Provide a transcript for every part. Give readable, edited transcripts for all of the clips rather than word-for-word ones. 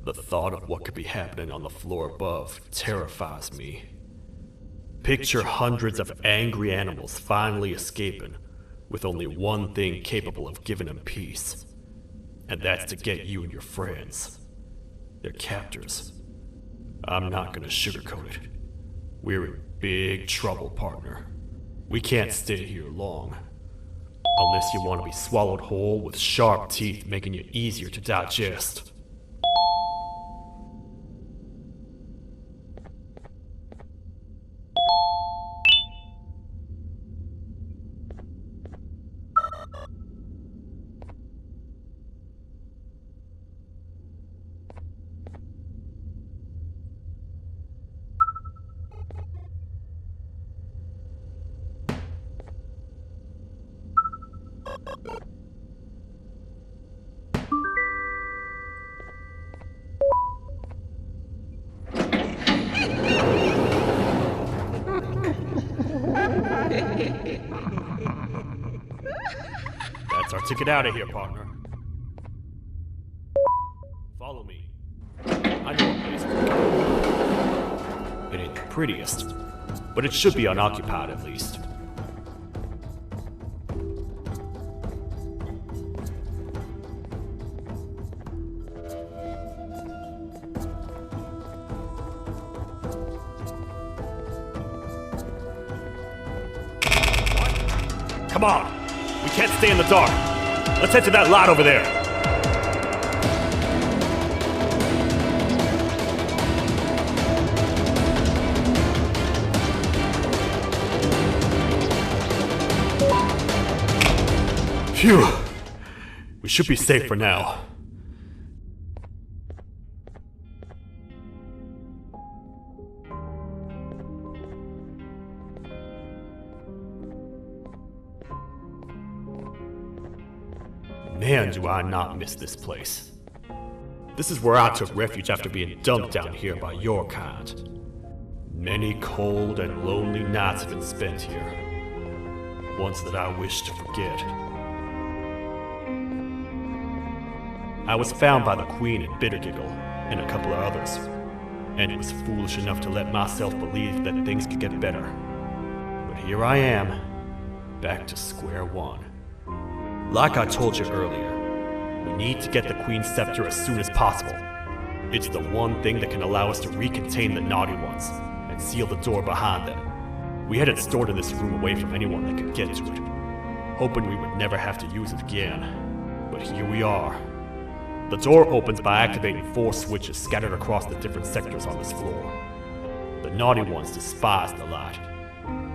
The thought of what could be happening on the floor above terrifies me. Picture hundreds of angry animals finally escaping, with only one thing capable of giving them peace. And that's to get you and your friends. Their captors. I'm not gonna sugarcoat it. We're in big trouble, partner. We can't stay here long. Unless you want to be swallowed whole with sharp teeth making you easier to digest. That's our ticket out of here, partner. Follow me. I know a place we can. It ain't the prettiest, but it should be unoccupied at least. Come on! We can't stay in the dark! Let's head to that lot over there! Phew! We should be safe for now. Man, do I not miss this place. This is where I took refuge after being dumped down here by your kind. Many cold and lonely nights have been spent here. Ones that I wish to forget. I was found by the Queen and Bittergiggle, and a couple of others, and was foolish enough to let myself believe that things could get better. But here I am, back to square one. Like I told you earlier, we need to get the Queen's scepter as soon as possible. It's the one thing that can allow us to recontain the naughty ones and seal the door behind them. We had it stored in this room away from anyone that could get to it, hoping we would never have to use it again. But here we are. The door opens by activating 4 switches scattered across the different sectors on this floor. The naughty ones despise the light.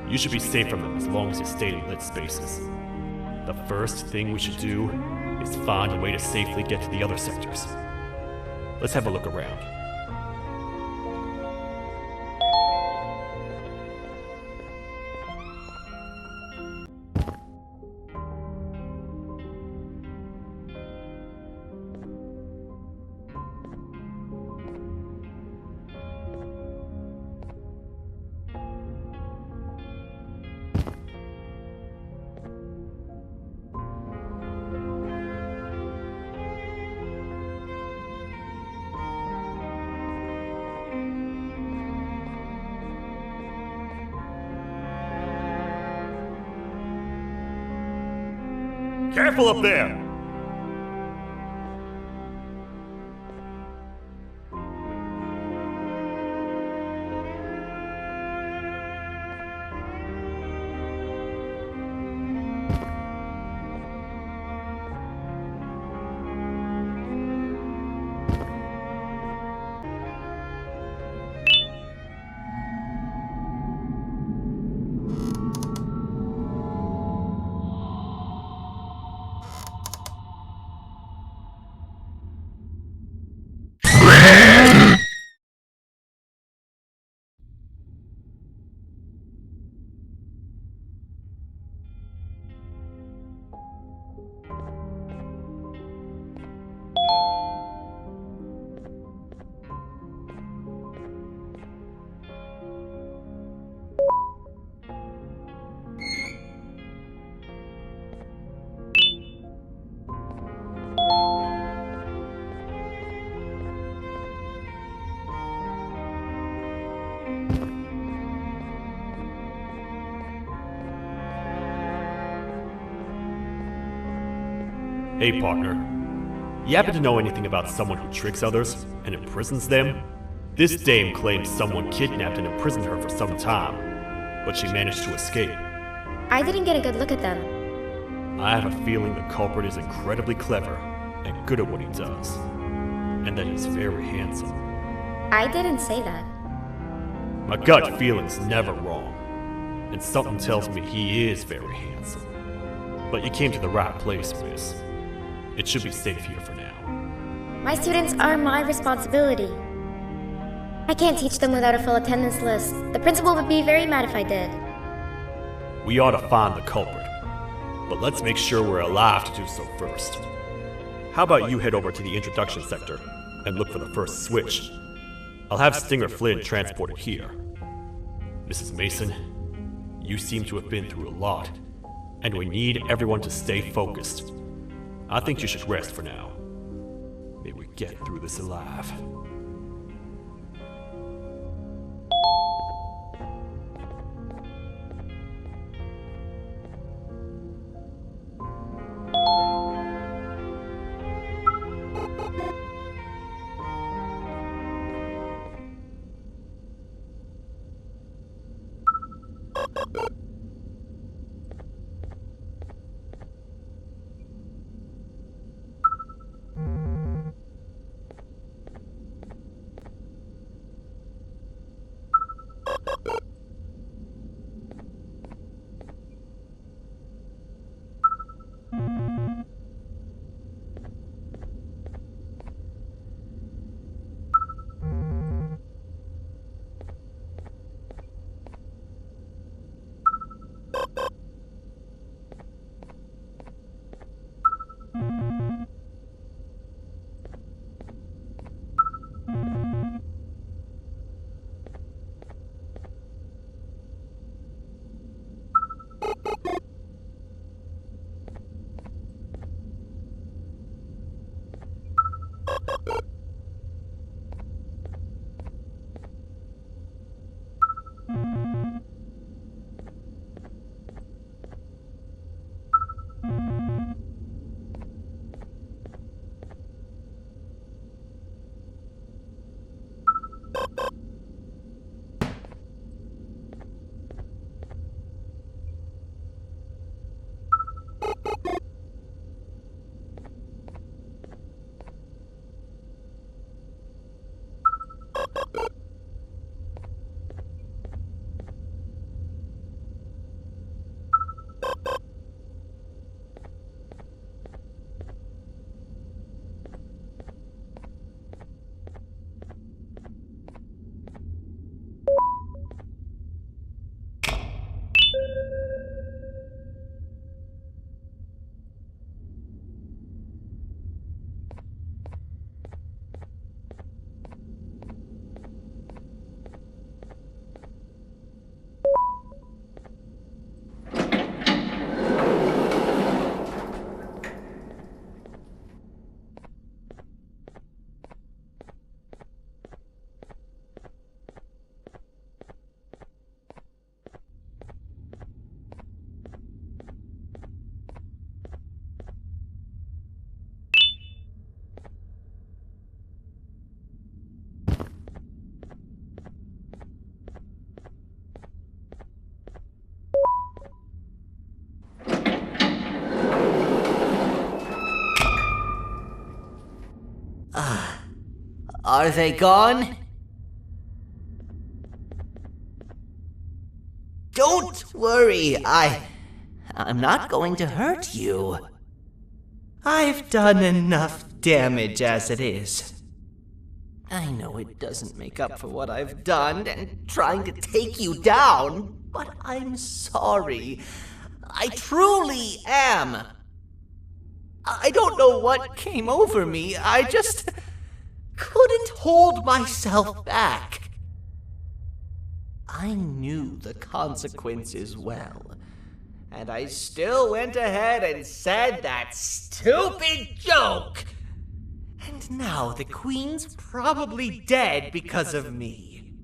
You should be safe from them as long as you stay in lit spaces. The first thing we should do is find a way to safely get to the other sectors. Let's have a look around. Careful up there! Hey, partner. You happen to know anything about someone who tricks others and imprisons them? This dame claims someone kidnapped and imprisoned her for some time, but she managed to escape. I didn't get a good look at them. I have a feeling the culprit is incredibly clever and good at what he does, and that he's very handsome. I didn't say that. My gut feeling's never wrong, and something tells me he is very handsome. But you came to the right place, miss. It should be safe here for now. My students are my responsibility. I can't teach them without a full attendance list. The principal would be very mad if I did. We ought to find the culprit, but let's make sure we're alive to do so first. How about you head over to the introduction sector and look for the first switch? I'll have Stinger Flynn transported here. Mrs. Mason, you seem to have been through a lot, and we need everyone to stay focused. I think you should rest for now. May we get through this alive. Are they gone? Don't worry, I'm not going to hurt you. I've done enough damage as it is. I know it doesn't make up for what I've done and trying to take you down, but I'm sorry. I truly am. I don't know what came over me. I just couldn't hold myself back. I knew the consequences well, and I still went ahead and said that stupid joke. And now the Queen's probably dead because of me.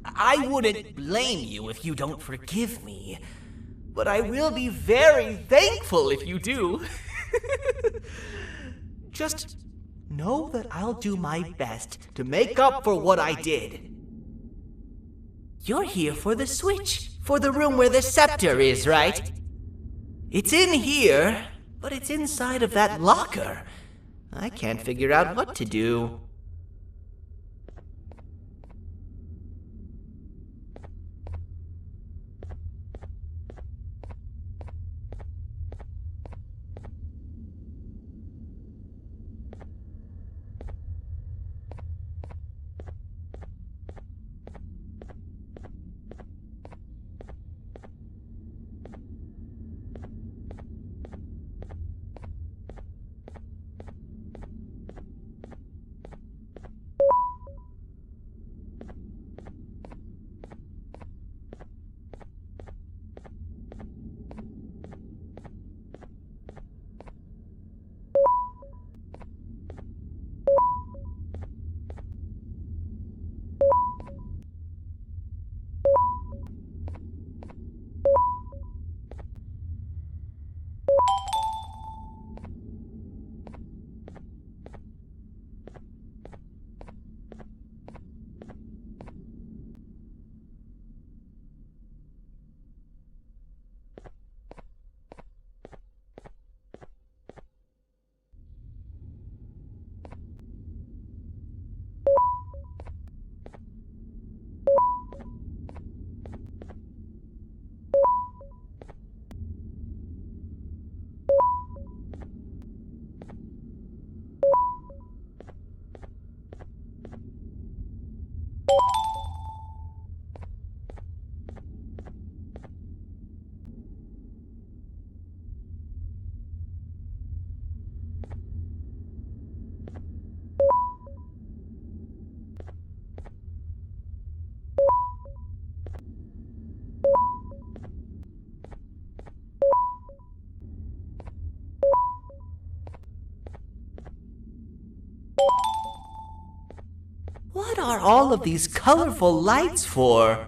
I wouldn't blame you if you don't forgive me, but I will be very thankful if you do. Just know that I'll do my best to make up for what I did. You're here for the switch, for the room where the scepter is, right? It's in here, but it's inside of that locker. I can't figure out what to do. What are all of these colorful lights for?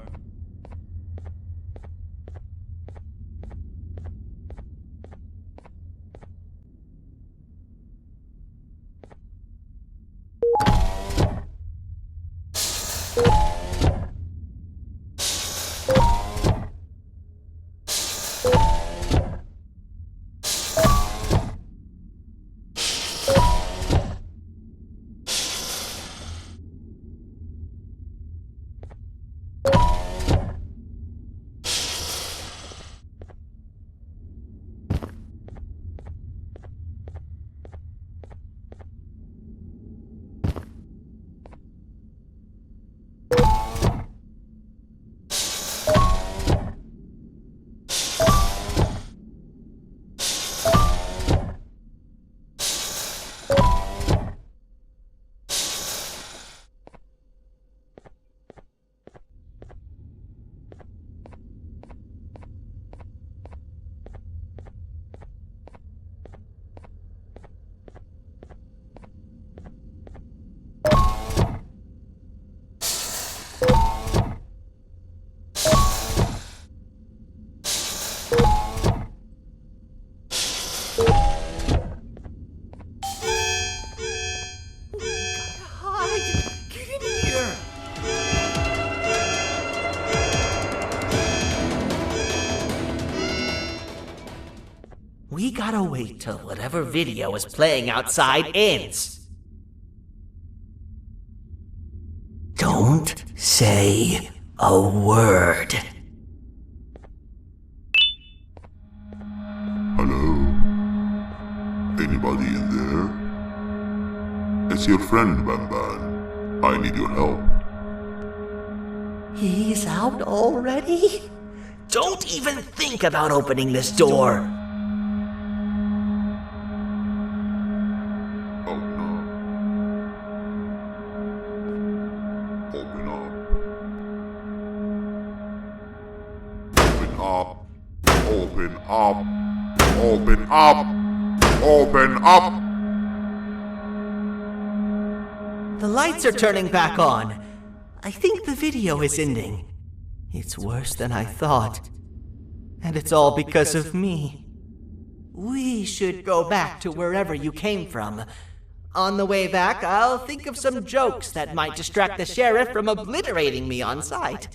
We gotta wait till whatever video is playing outside ends. Don't say a word. Hello? Anybody in there? It's your friend, Banban. I need your help. He's out already? Don't even think about opening this door. Oh no. Open up. Open up. Open up. Open up. The lights are turning back on. I think the video is ending. It's worse than I thought. And it's all because of me. We should go back to wherever you came from. On the way back, I'll think of some jokes that might distract the sheriff from obliterating me on sight.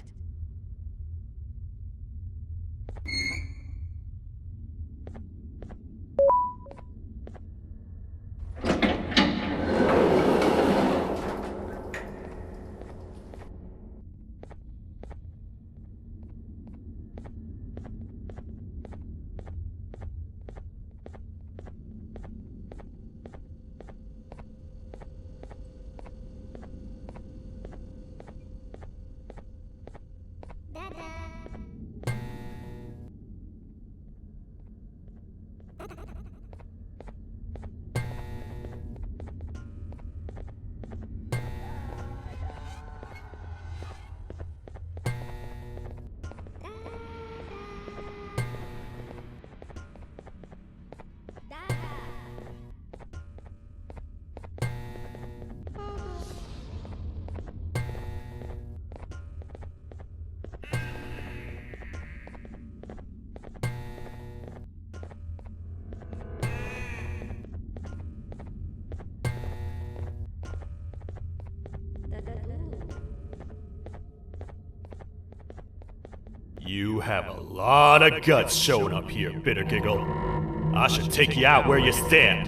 You have a lot of guts showing up here, Bittergiggle. I should take you out where you stand.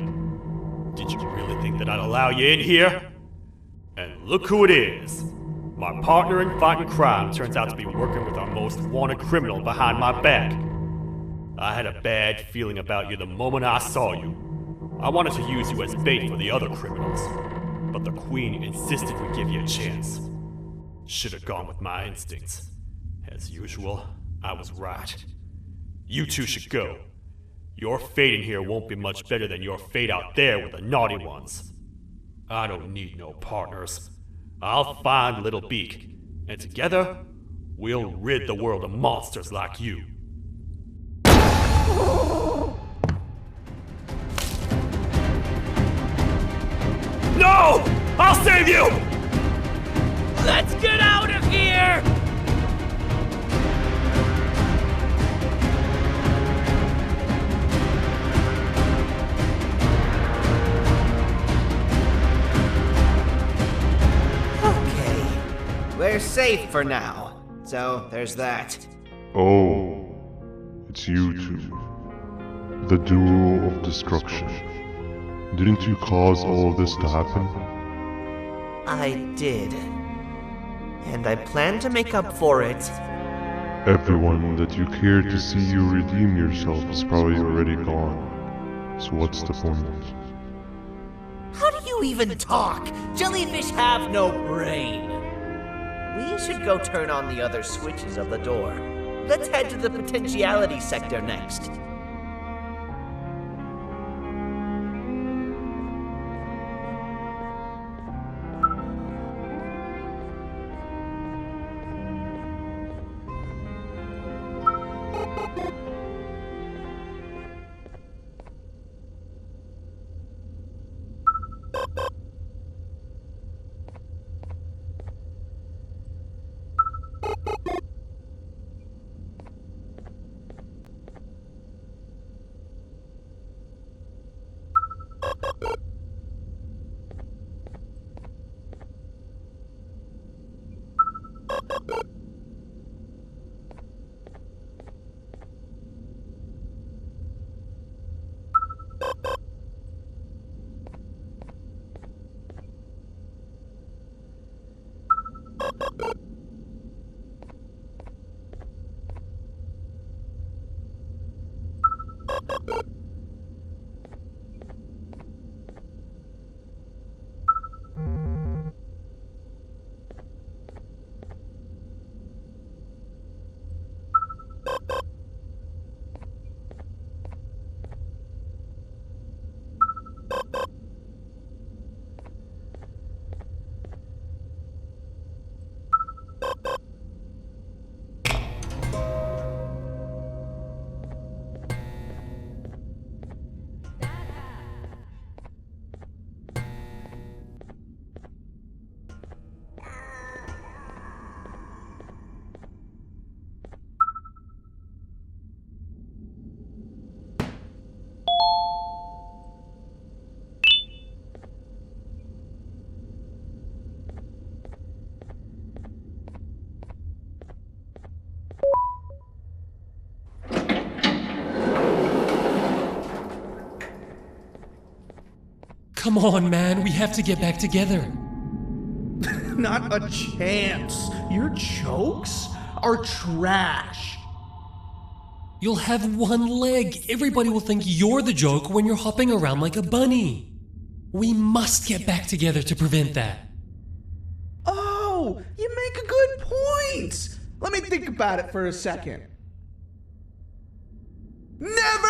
Did you really think that I'd allow you in here? And look who it is. My partner in fighting crime turns out to be working with our most wanted criminal behind my back. I had a bad feeling about you the moment I saw you. I wanted to use you as bait for the other criminals, but the Queen insisted we give you a chance. Should have gone with my instincts. As usual, I was right. You two should go. Your fate in here won't be much better than your fate out there with the naughty ones. I don't need no partners. I'll find Little Beak, and together, we'll rid the world of monsters like you. No! I'll save you! Let's get out of here! We're safe for now, so there's that. Oh, it's you two. The duo of destruction. Didn't you cause all of this to happen? I did. And I plan to make up for it. Everyone that you cared to see you redeem yourself is probably already gone. So what's the point? How do you even talk? Jellyfish have no brain. We should go turn on the other switches of the door. Let's head to the potentiality sector next. Come on, man, we have to get back together. Not a chance. Your jokes are trash. You'll have one leg. Everybody will think you're the joke when you're hopping around like a bunny. We must get back together to prevent that. Oh, you make a good point. Let me think about it for a second. Never!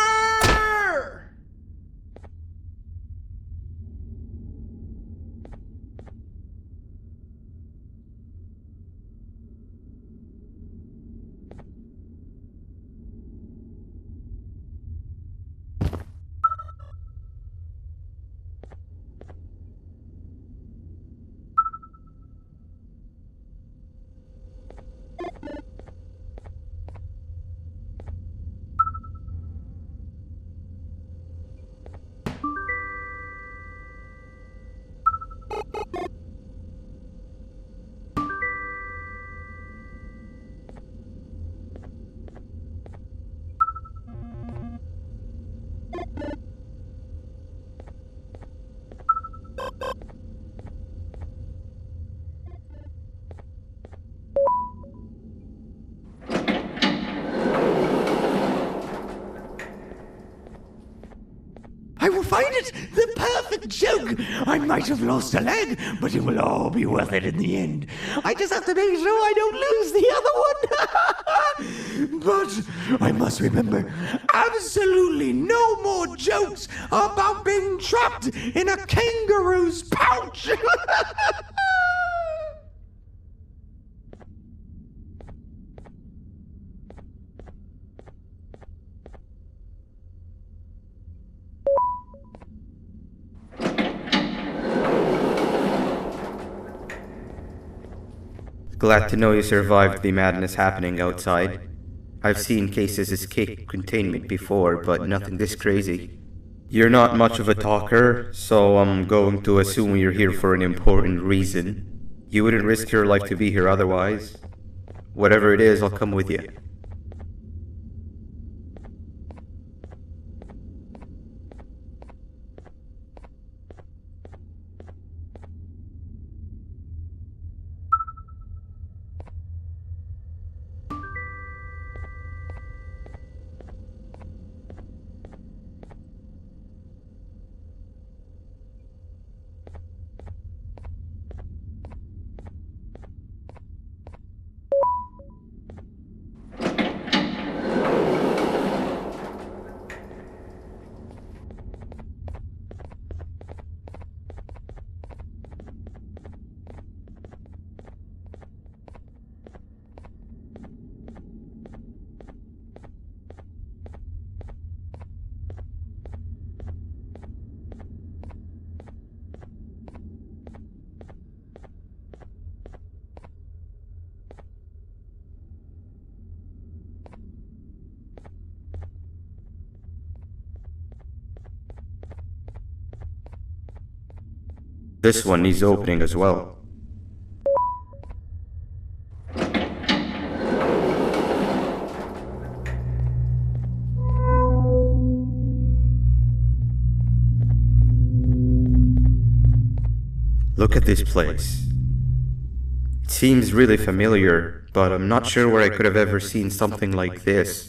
I will find it! The perfect joke! I might have lost a leg, but it will all be worth it in the end. I just have to make sure I don't lose the other one! But I must remember, absolutely no more jokes about being trapped in a kangaroo's pouch! Glad to know you survived the madness happening outside. I've seen cases escape containment before, but nothing this crazy. You're not much of a talker, so I'm going to assume you're here for an important reason. You wouldn't risk your life to be here otherwise. Whatever it is, I'll come with you. This one needs opening as well. Look at this place. It seems really familiar, but I'm not sure where I could have ever seen something like this.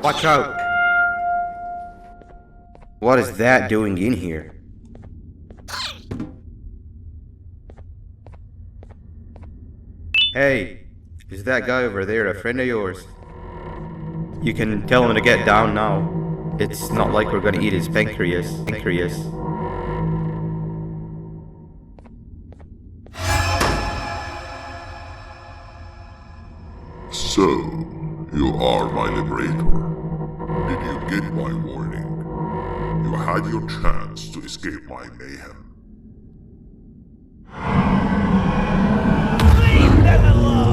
Watch out! What is that doing in here? Hey, is that guy over there a friend of yours? You can tell him to get down now. It's not like we're gonna eat his pancreas. So, you are my liberator. Did you get my warning? You had your chance to escape my mayhem. Leave them alone!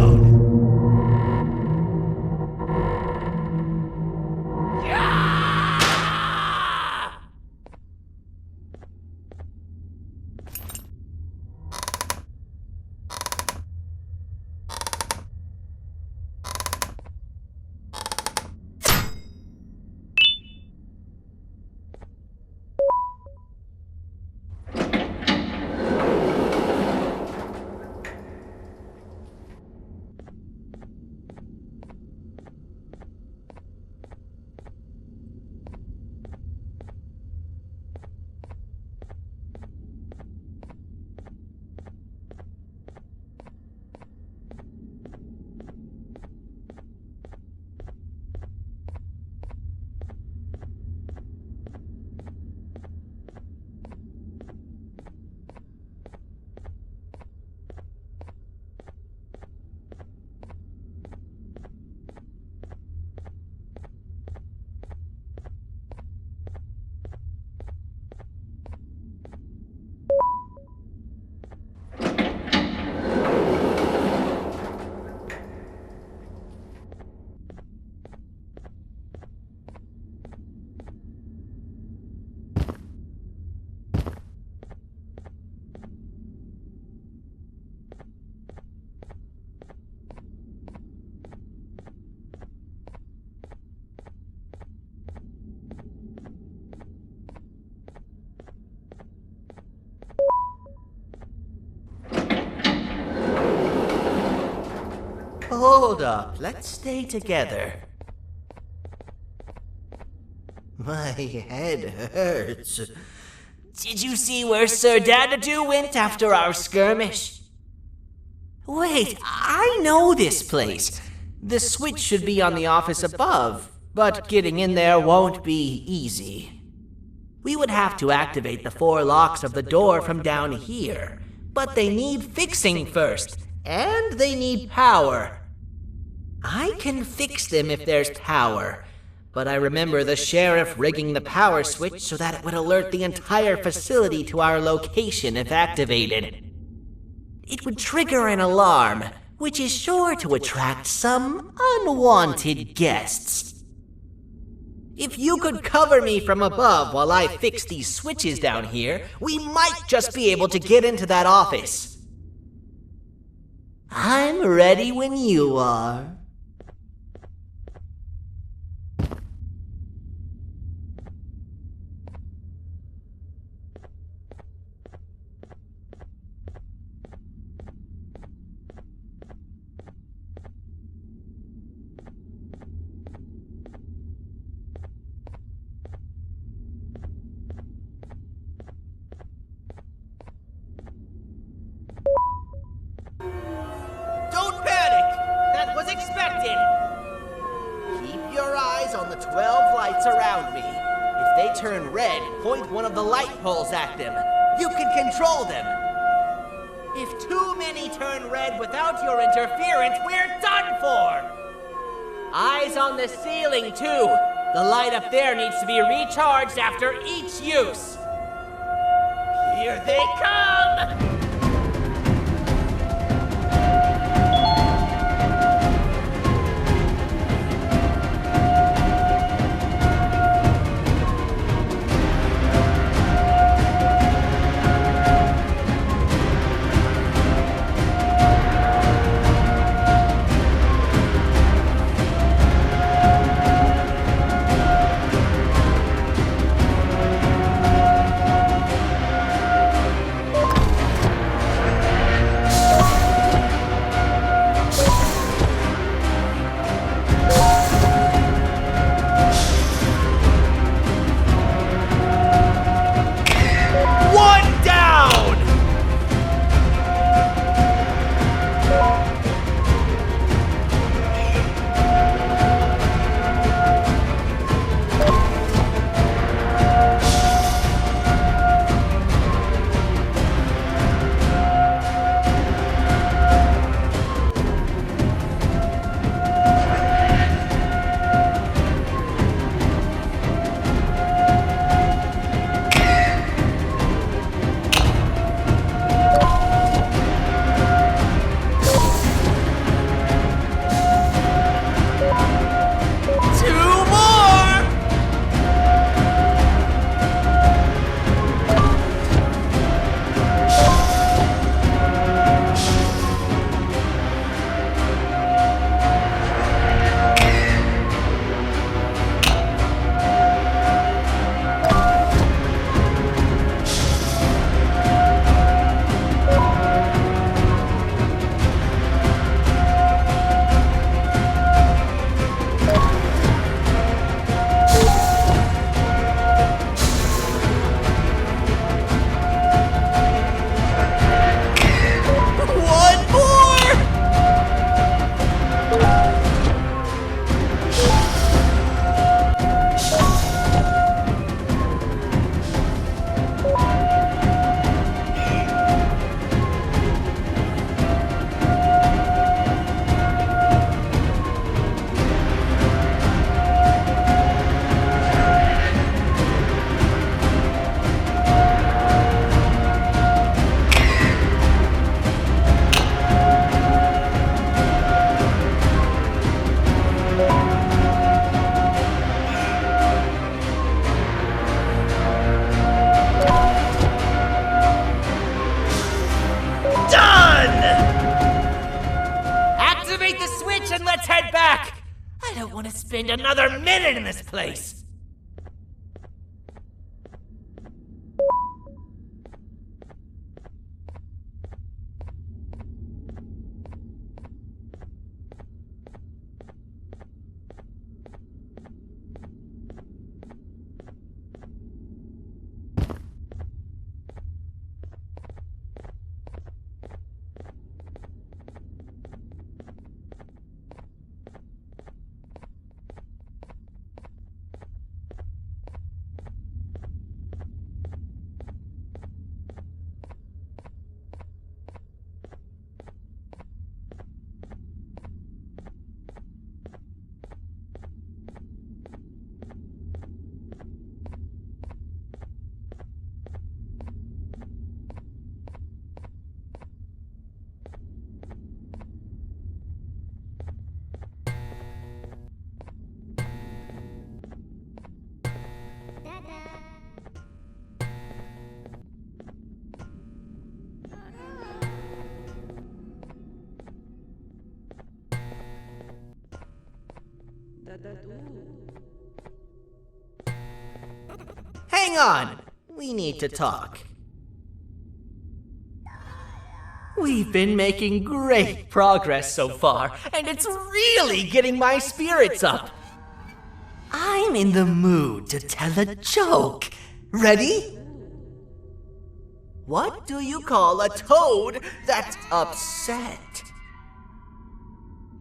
Hold up, let's stay together. My head hurts. Did you see where Sir Dadadoo went after our skirmish? Wait, I know this place. The switch should be on the office above, but getting in there won't be easy. We would have to activate the 4 locks of the door from down here, but they need fixing first, and they need power. I can fix them if there's power, but I remember the sheriff rigging the power switch so that it would alert the entire facility to our location if activated. It would trigger an alarm, which is sure to attract some unwanted guests. If you could cover me from above while I fix these switches down here, we might just be able to get into that office. I'm ready when you are. Don't panic! That was expected! Keep your eyes on the 12 lights around me. If they turn red, point one of the light poles at them. You can control them. If too many turn red without your interference, we're done for! Eyes on the ceiling, too. The light up there needs to be recharged after each use. Here they come! spend another minute in this place. Hang on! We need to talk. We've been making great progress so far, and it's really getting my spirits up. I'm in the mood to tell a joke. Ready? What do you call a toad that's upset?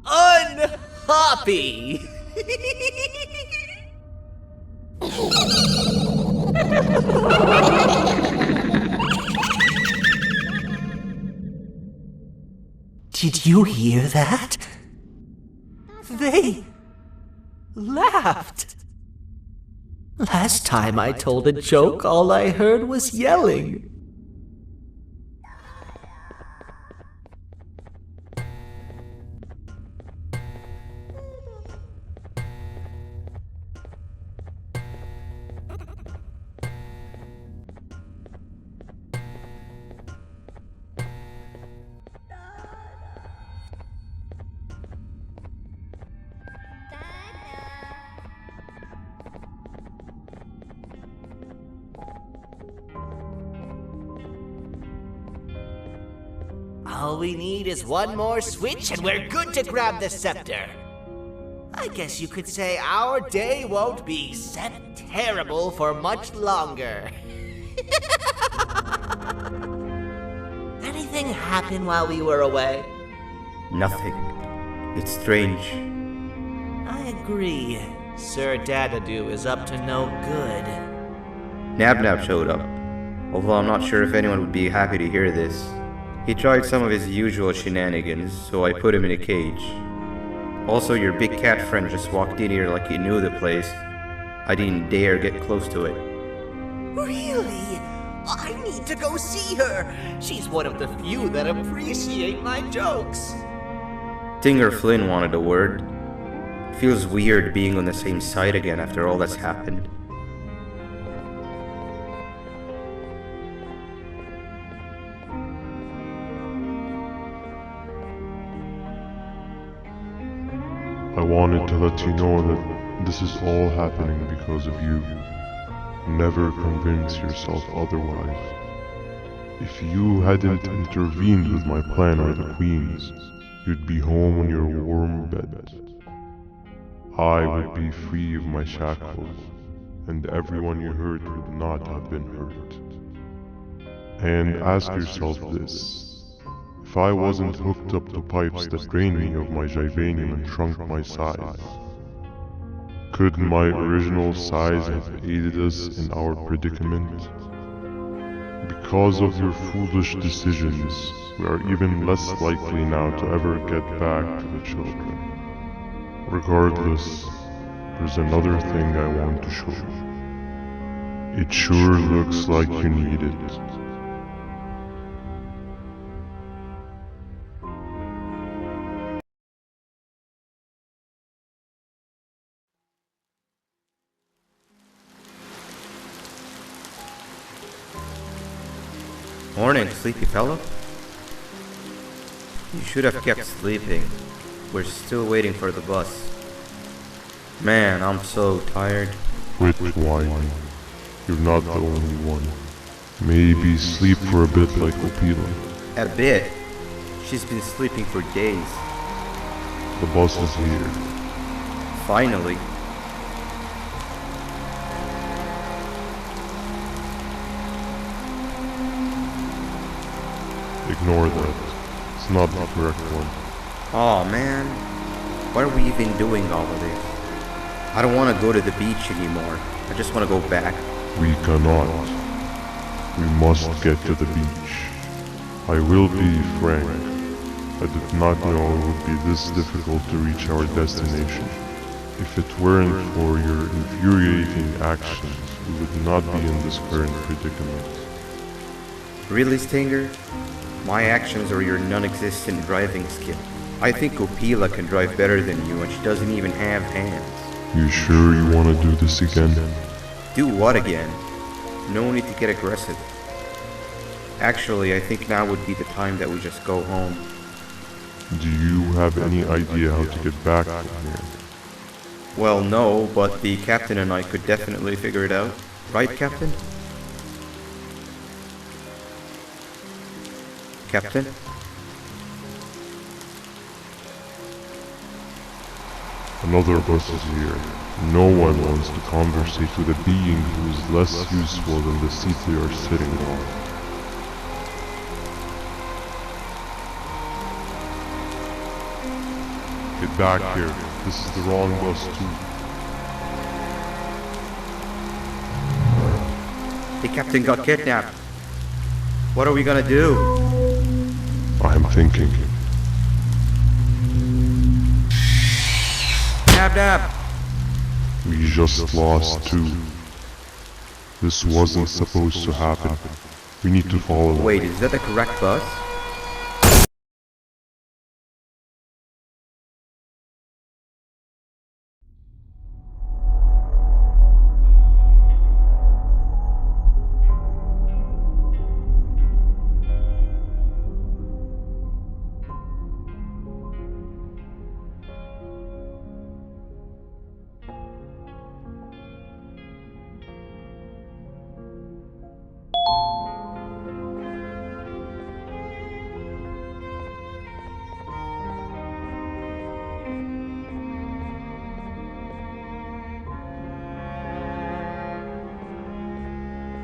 Unhappy! Did you hear that? They laughed. Last time I told a joke, all I heard was yelling. All we need is one more switch and we're good to grab the scepter. I guess you could say our day won't be terrible for much longer. Anything happen while we were away? Nothing. It's strange. I agree. Sir Dadadoo is up to no good. Nab showed up, although I'm not sure if anyone would be happy to hear this. He tried some of his usual shenanigans, so I put him in a cage. Also, your big cat friend just walked in here like he knew the place. I didn't dare get close to it. Really? I need to go see her. She's one of the few that appreciate my jokes. Dinger Flynn wanted a word. Feels weird being on the same side again after all that's happened. I wanted to let you know that this is all happening because of you. Never convince yourself otherwise. If you hadn't intervened with my plan or the Queen's, you'd be home on your warm bed. I would be free of my shackles, and everyone you hurt would not have been hurt. And ask yourself this. If I wasn't hooked up to pipes that drained me of my Givanium and shrunk my size, could my original size have aided us in our predicament? Because of your foolish decisions, we are even less likely now to ever get back to the children. Regardless, there's another thing I want to show you. It sure looks like you need it. Morning, sleepy fellow. You should have kept sleeping. We're still waiting for the bus. Man, I'm so tired. Quit whining. You're not the only one. Maybe sleep for a bit like Opila. A bit. She's been sleeping for days. The bus is here. Finally. Ignore that. It's not the correct one. Aw, man. Why are we even doing all of this? I don't want to go to the beach anymore. I just want to go back. We cannot. We must get to the beach. I will be frank. I did not know it would be this difficult to reach our destination. If it weren't for your infuriating actions, we would not be in this current predicament. Really, Stinger? My actions are your non-existent driving skill. I think Opila can drive better than you, and she doesn't even have hands. You sure you want to do this again? Do what again? No need to get aggressive. Actually, I think now would be the time that we just go home. Do you have any idea how to get back from here? Well, no, but the captain and I could definitely figure it out. Right, Captain? Captain? Another bus is here. No one wants to conversate with a being who is less useful than the seat they are sitting on. Get back here. This is the wrong bus too. The captain got kidnapped. What are we gonna do? I'm thinking. Nab! We just lost two. This wasn't supposed to happen. We need to follow them. Wait, is that the correct bus?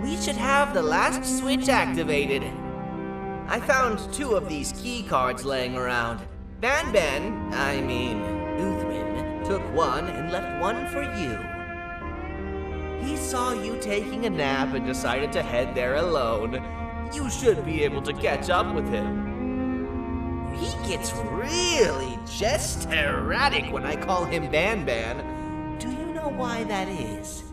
We should have the last switch activated. I found 2 of these key cards laying around. Uthman, took one and left one for you. He saw you taking a nap and decided to head there alone. You should be able to catch up with him. He gets really just erratic when I call him Banban. Do you know why that is?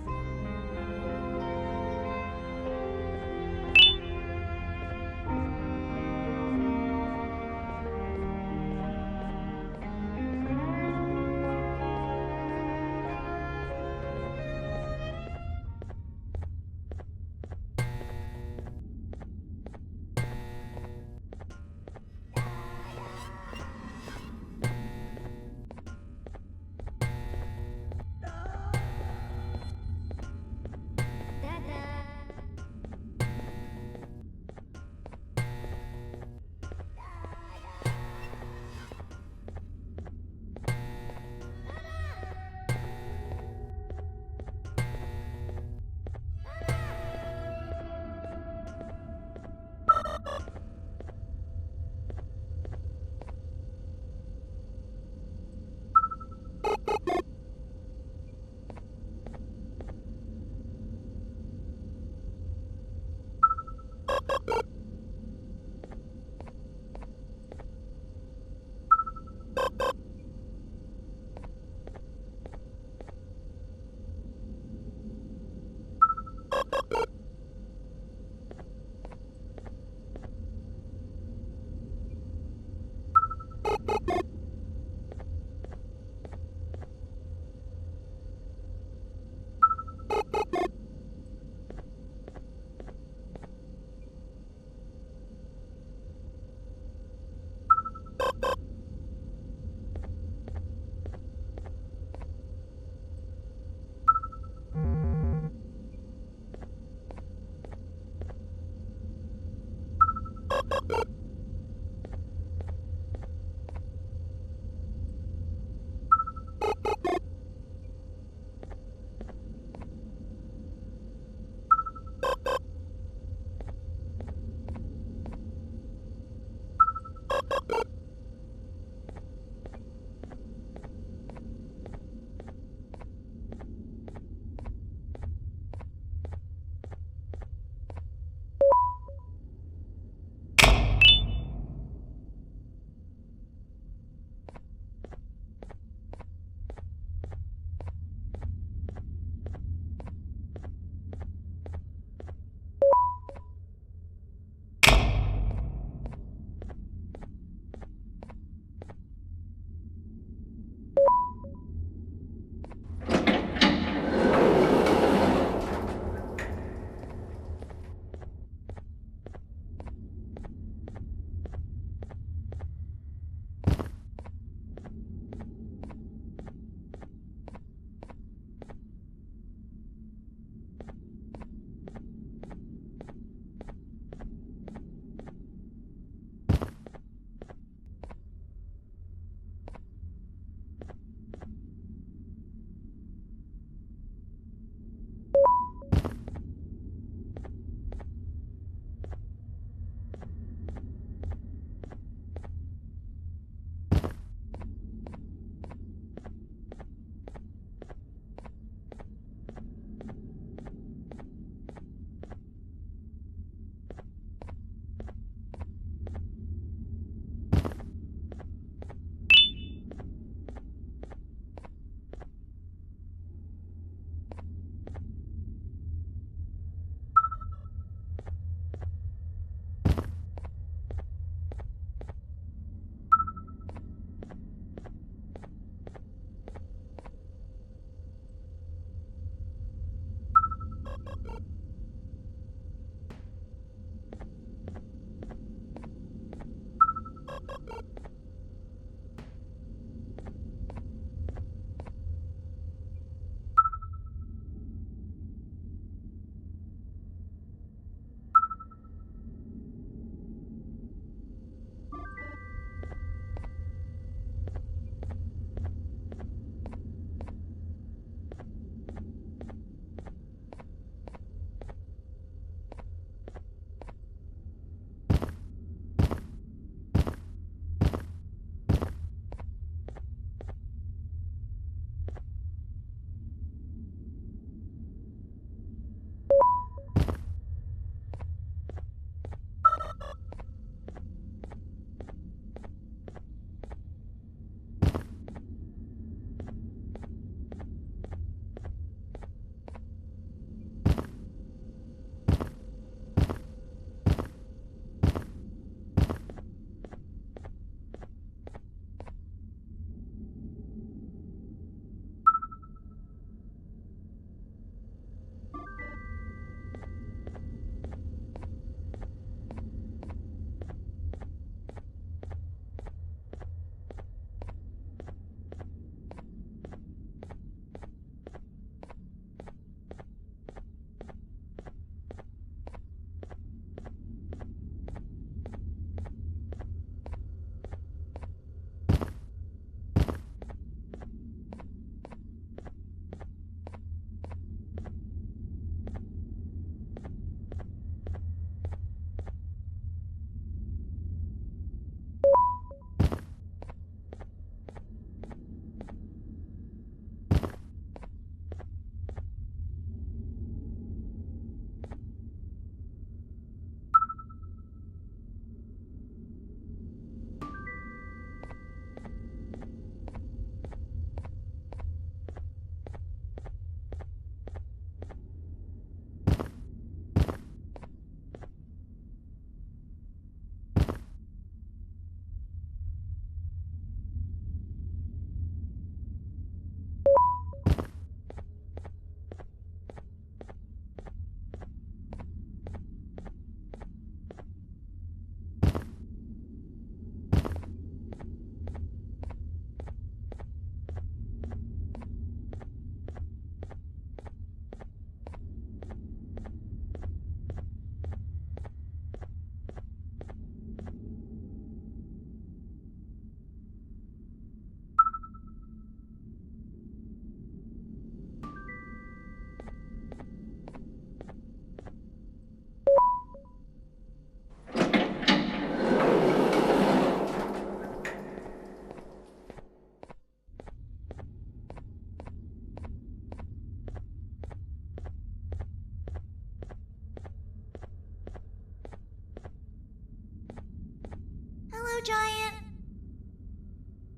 giant?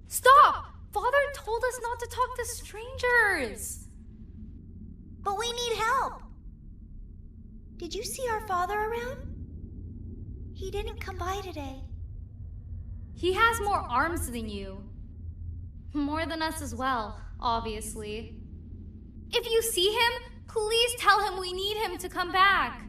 Stop! Father told us not to talk to strangers! But we need help. Did you see our father around? He didn't come by today. He has more arms than you. More than us as well, obviously. If you see him, please tell him we need him to come back.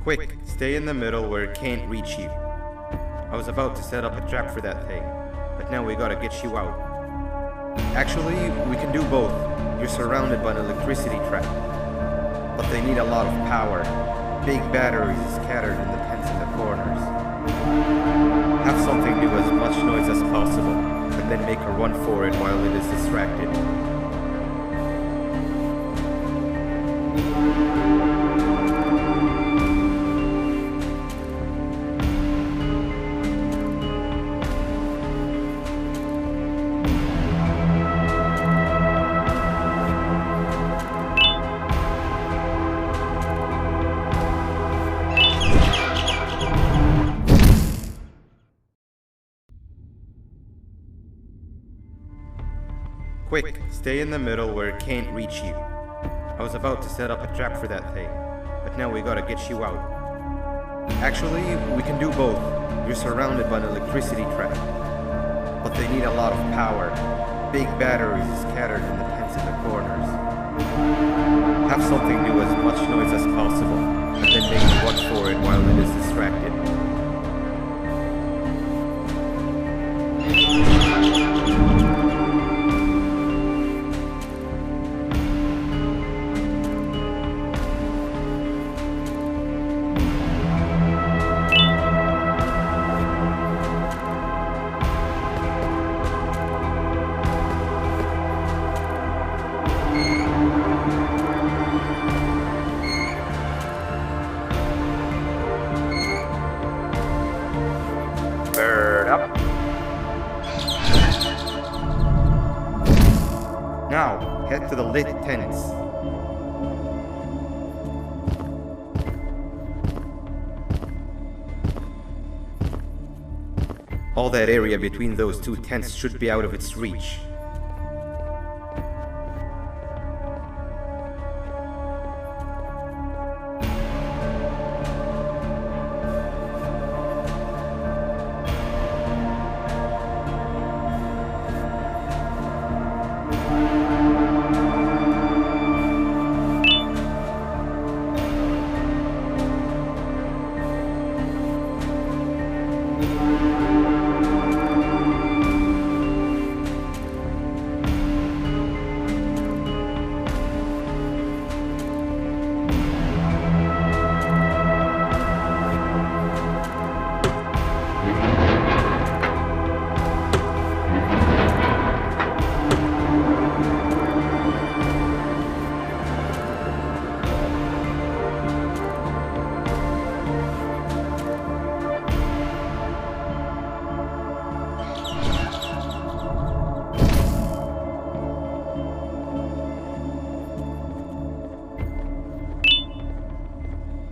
Quick, stay in the middle where it can't reach you. I was about to set up a trap for that thing, but now we gotta get you out. Actually, we can do both. You're surrounded by an electricity trap, but they need a lot of power. Big batteries scattered in the pens in the corners. Have something do as much noise as possible, and then make a run for it while it is distracted. Quick, stay in the middle where it can't reach you. I was about to set up a trap for that thing, but now we gotta get you out. Actually, we can do both. You're surrounded by an electricity trap, but they need a lot of power. Big batteries scattered in the pens in the corners. Have something do as much noise as possible, and then make a run for it while it is distracted. Now, head to the lit tents. All that area between those two tents should be out of its reach.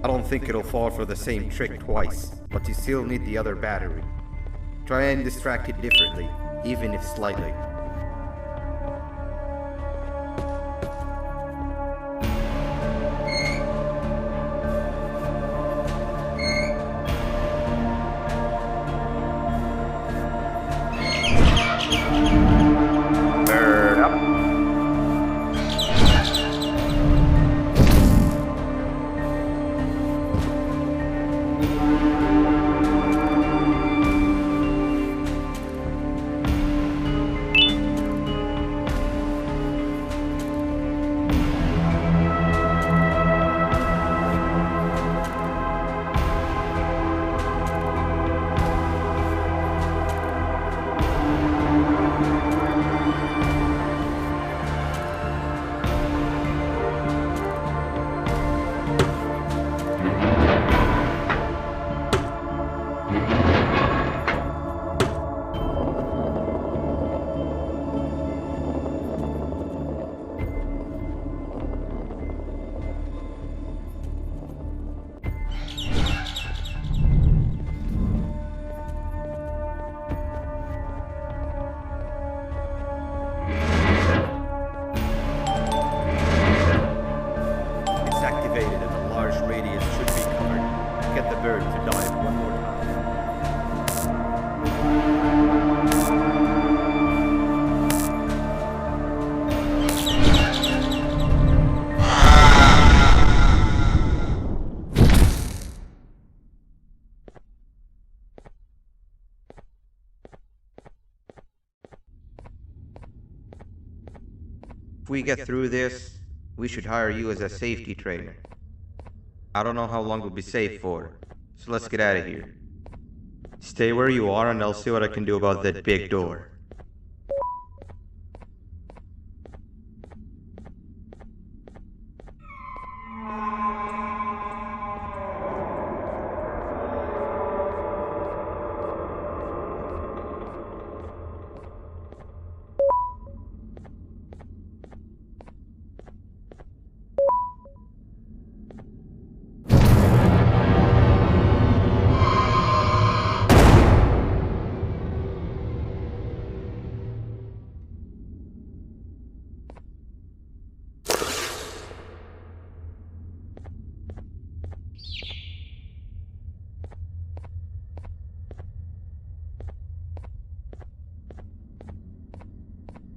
I don't think it'll fall for the same trick twice, but you still need the other battery. Try and distract it differently, even if slightly. Burn up. If we get through this, we should hire you as a safety trainer. I don't know how long we'll be safe for, so let's get out of here. Stay where you are and I'll see what I can do about that big door.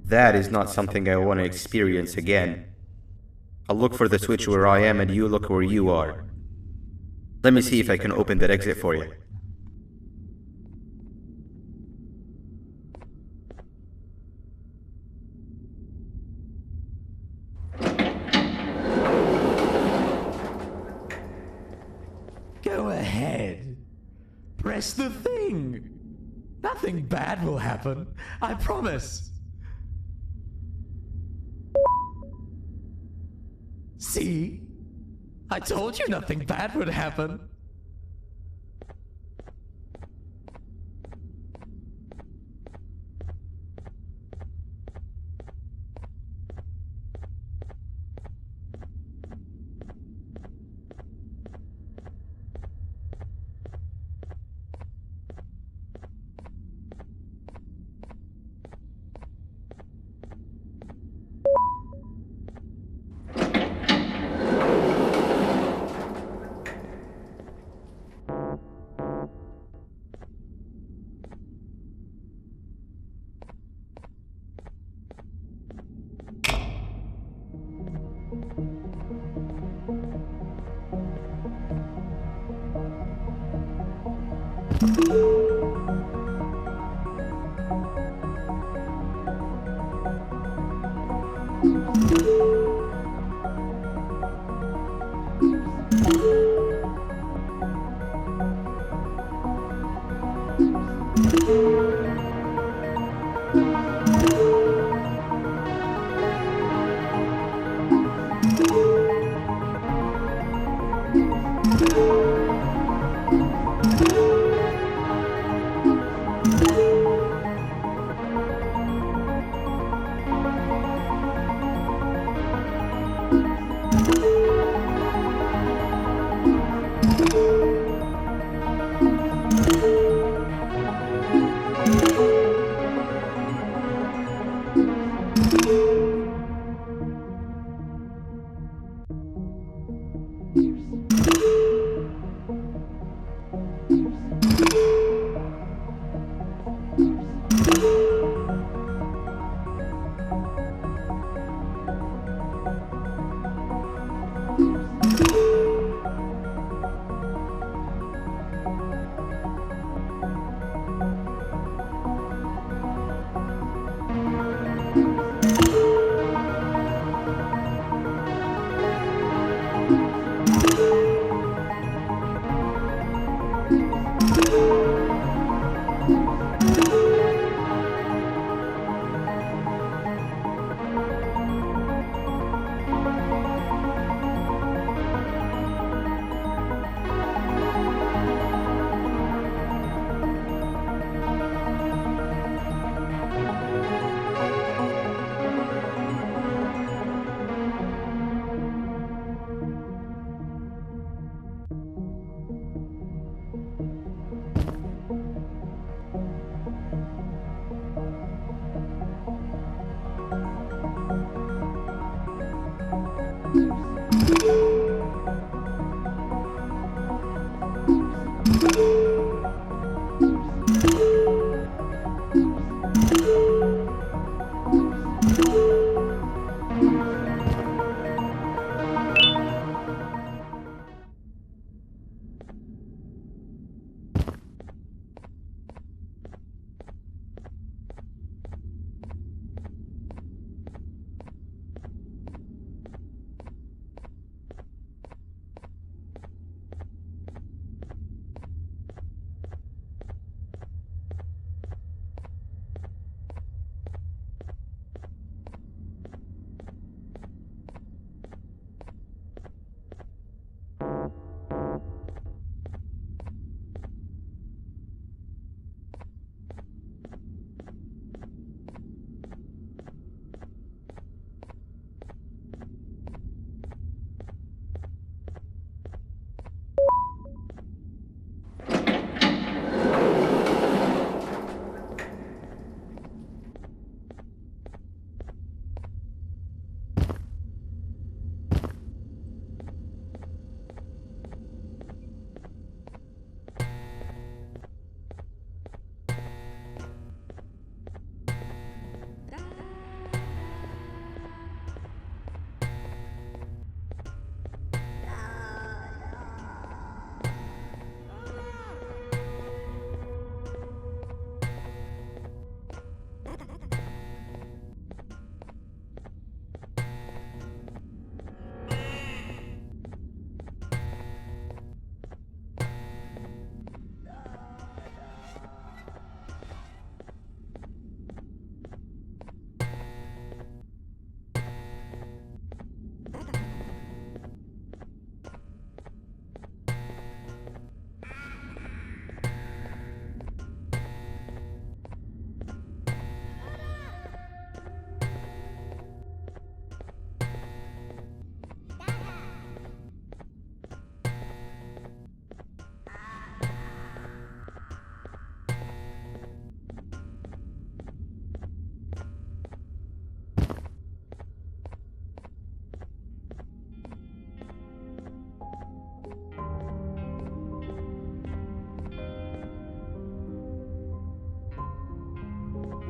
That is not something I want to experience again. I'll look for the switch where I am and you look where you are. Let me see if I can open that exit for you. Go ahead. Press the thing. Nothing bad will happen. I promise. See? I told you nothing bad would happen.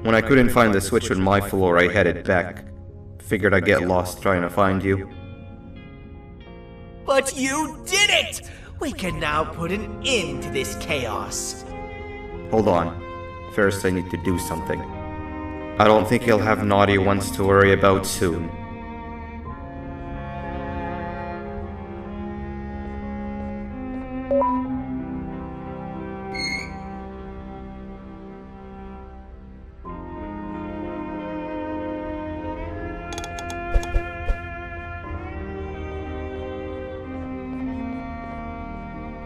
When I couldn't find the switch on my floor, I headed back. Figured I'd get lost trying to find you. But you did it! We can now put an end to this chaos. Hold on. First I need to do something. I don't think he'll have naughty ones to worry about soon.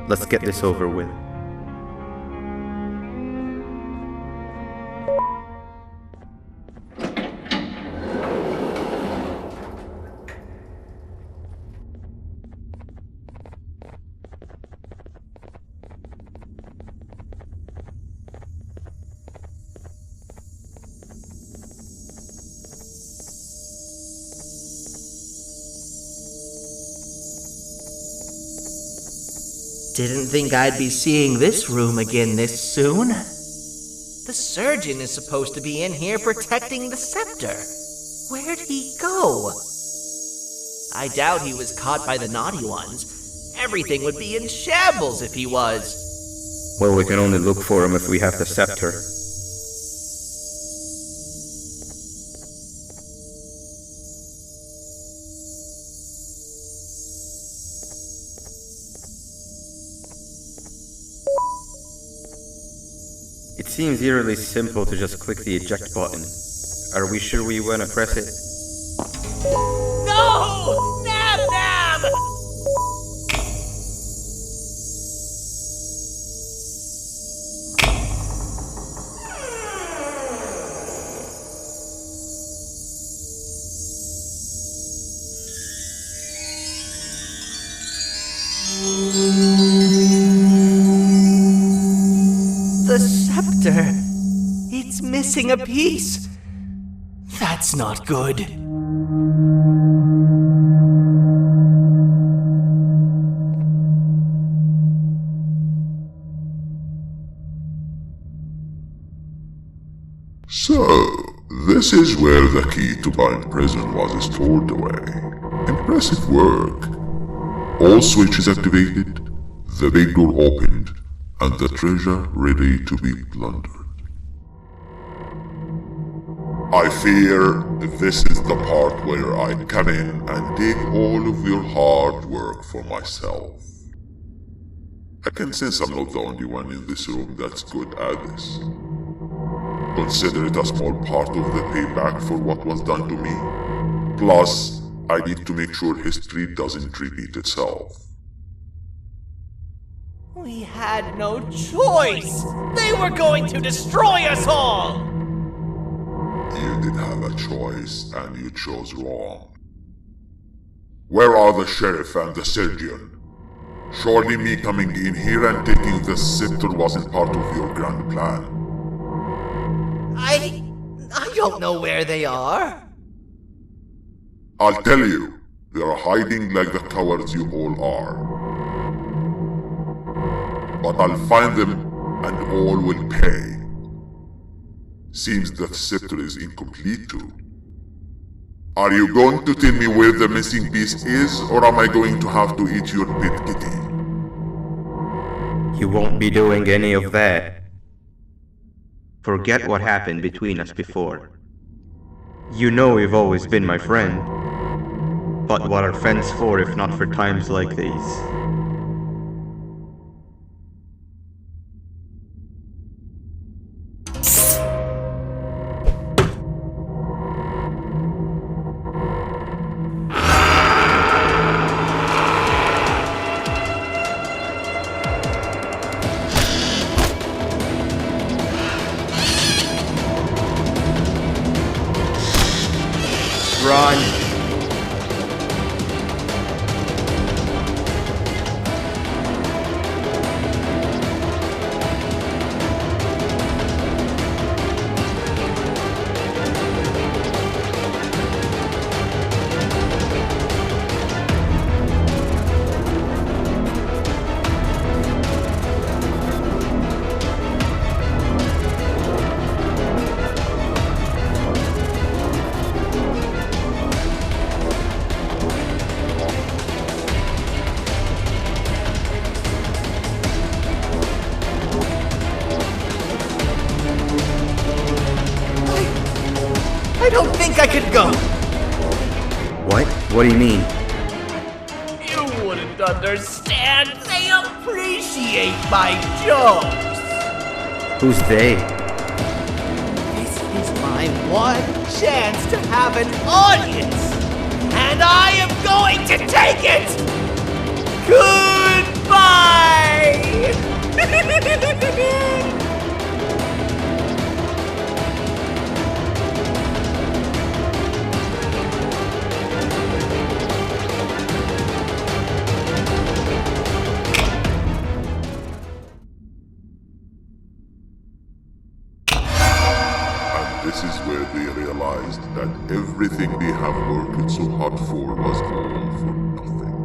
Let's get this over with. Didn't think I'd be seeing this room again this soon. The surgeon is supposed to be in here protecting the scepter. Where'd he go? I doubt he was caught by the naughty ones. Everything would be in shambles if he was. Well, we can only look for him if we have the scepter. It seems eerily simple to just click the eject button. Are we sure we want to press it? No! Nab Nab! The scepter. It's missing a piece. That's not good. So, this is where the key to Bind Prison was stored away. Impressive work. All switches activated, the big door opened, and the treasure ready to be plundered. I fear this is the part where I come in and take all of your hard work for myself. I can sense I'm not the only one in this room that's good at this. Consider it a small part of the payback for what was done to me. Plus, I need to make sure history doesn't repeat itself. We had no choice! They were going to destroy us all! You did have a choice, and you chose wrong. Where are the sheriff and the surgeon? Surely me coming in here and taking the scepter wasn't part of your grand plan. I don't know where they are. I'll tell you, they are hiding like the cowards you all are. But I'll find them, and all will pay. Seems that scepter is incomplete too. Are you going to tell me where the missing piece is, or am I going to have to eat your pet kitty? You won't be doing any of that. Forget what happened between us before. You know you've always been my friend. But what are friends for if not for times like these? Run! I don't think I could go. What? What do you mean? You wouldn't understand. They appreciate my jokes. Who's they? This is my one chance to have an audience. And I am going to take it. Goodbye. This is where they realized that everything they have worked so hard for was all for nothing.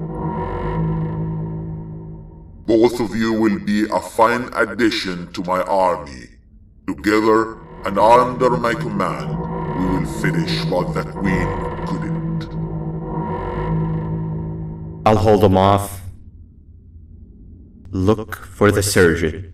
Both of you will be a fine addition to my army, Together and under my command, we will finish what the Queen couldn't. I'll hold him off. Look for the surgeon.